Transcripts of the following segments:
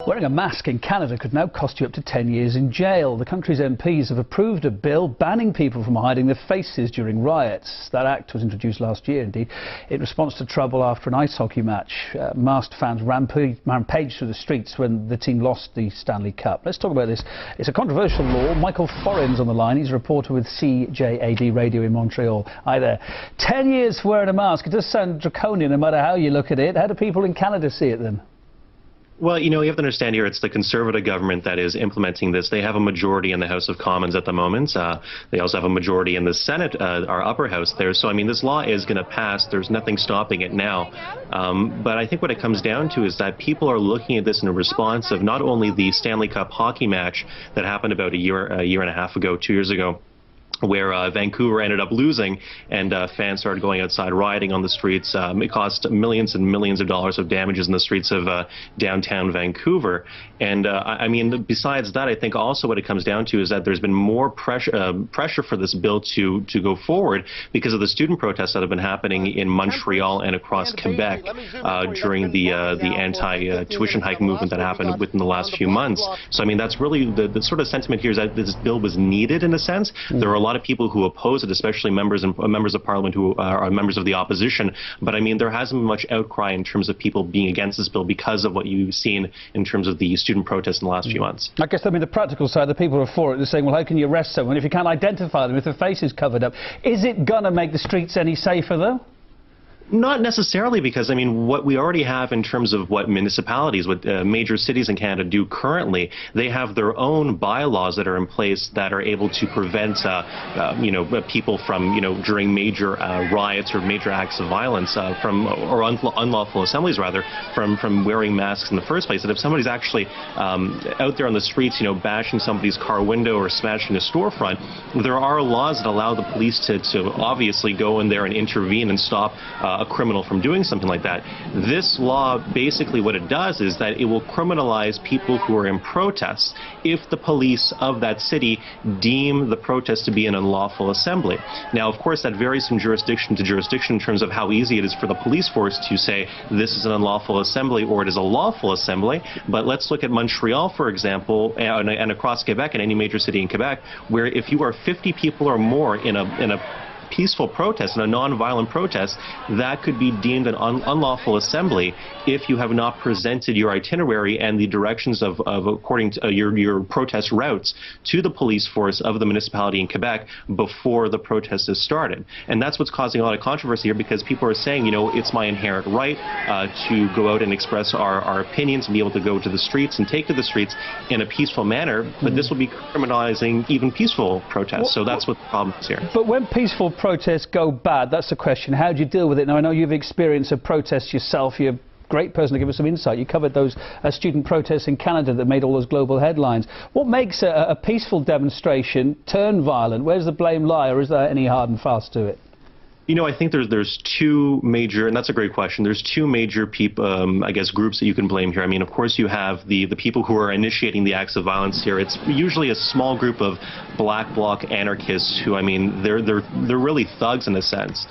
Wearing a mask in Canada could now cost you up to 10 years in jail. The country's MPs have approved a bill banning people from hiding their faces during riots. That act was introduced last year, indeed, in response to trouble after an ice hockey match. Masked fans rampaged through the streets when the team lost the Stanley Cup. Let's talk about this. It's a controversial law. Michael Forin's on the line. He's a reporter with CJAD Radio in Montreal. Hi there. 10 years for wearing a mask. It does sound draconian no matter how you look at it. How do people in Canada see it then? Well, you know, you have to understand here, it's the Conservative government that is implementing this. They have a majority in the House of Commons at the moment. They also have a majority in the Senate, our upper house there. So, I mean, this law is going to pass. There's nothing stopping it now. But I think what it comes down to is that people are looking at this in a response of not only the Stanley Cup hockey match that happened about a year and a half ago, 2 years ago, where Vancouver ended up losing and fans started going outside rioting on the streets. It cost millions and millions of dollars of damages in the streets of downtown Vancouver. And I mean, besides that, I think also what it comes down to is that there's been more pressure for this bill to go forward because of the student protests that have been happening in Montreal and across Quebec during the anti-tuition hike movement that happened within the last few months. So, I mean, that's really the sort of sentiment here is that this bill was needed in a sense. There are a lot of people who oppose it, especially members of Parliament who are members of the opposition. But I mean, there hasn't been much outcry in terms of people being against this bill because of what you've seen in terms of the student protests in the last few months. I guess, I mean, the practical side, the people who are for it, they're saying, well, how can you arrest someone if you can't identify them, if their face is covered up? Is it going to make the streets any safer, though? Not necessarily, because, I mean, what we already have in terms of what municipalities, what major cities in Canada do currently, they have their own bylaws that are in place that are able to prevent, you know, people from, you know, during major riots or major acts of violence or unlawful assemblies, rather, from wearing masks in the first place. And if somebody's actually out there on the streets, you know, bashing somebody's car window or smashing a storefront, there are laws that allow the police to obviously go in there and intervene and stop a criminal from doing something like that. This law, basically what it does is that it will criminalize people who are in protests if the police of that city deem the protest to be an unlawful assembly. Now, of course, that varies from jurisdiction to jurisdiction in terms of how easy it is for the police force to say this is an unlawful assembly or it is a lawful assembly. But let's look at Montreal, for example, and across Quebec, and any major city in Quebec, where if you are 50 people or more in a peaceful protest and a non-violent protest, that could be deemed an unlawful assembly if you have not presented your itinerary and the directions of according to your protest routes to the police force of the municipality in Quebec before the protest has started. And that's what's causing a lot of controversy here, because people are saying, you know, it's my inherent right to go out and express our opinions and be able to go to the streets and take to the streets in a peaceful manner, but this will be criminalizing even peaceful protests. So that's what the problem is here. But when peaceful protests go bad, that's the question. How do you deal with it? Now, I know you've experienced a protest yourself. You're a great person to give us some insight. You covered those student protests in Canada that made all those global headlines. What makes a peaceful demonstration turn violent? Where does the blame lie, or is there any hard and fast to it? You know, I think there's two major, and that's a great question, there's two major people, I guess, groups that you can blame here. I mean, of course, you have the people who are initiating the acts of violence here. It's usually a small group of black bloc anarchists who, I mean, they're really thugs in a sense,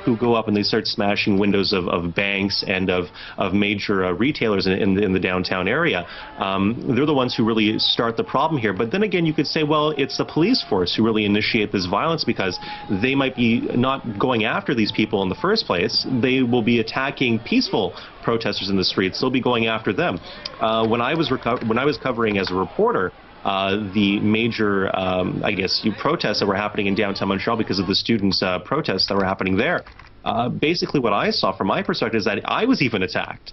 who go up and they start smashing windows of banks and of major retailers in the downtown area. They're the ones who really start the problem here. But then again, you could say, well, it's the police force who really initiate this violence because they might be not going after these people in the first place. They will be attacking peaceful protesters in the streets. They'll be going after them. When I was covering as a reporter the major, I guess, protests that were happening in downtown Montreal because of the students' protests that were happening there, basically what I saw from my perspective is that I was even attacked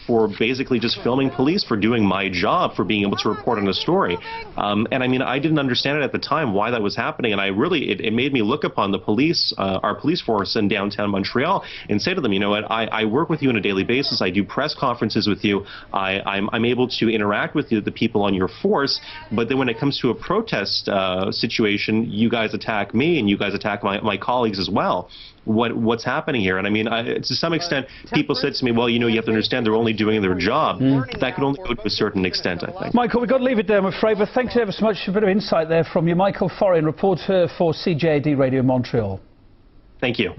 for basically just filming police, for doing my job, for being able to report on a story. And I mean, I didn't understand it at the time why that was happening, and I really, it made me look upon the police, our police force in downtown Montreal, and say to them, you know what, I work with you on a daily basis, I do press conferences with you, I'm able to interact with you, the people on your force, but then when it comes to a protest situation, you guys attack me and you guys attack my colleagues as well. What's happening here? And I mean, to some extent, people said to me, well, you know, you have to understand they're only doing their job. That could only go to a certain extent, I think. Michael, we've got to leave it there, I'm afraid, but thanks ever so much for a bit of insight there from you. Michael Forin, reporter for CJAD Radio Montreal. Thank you.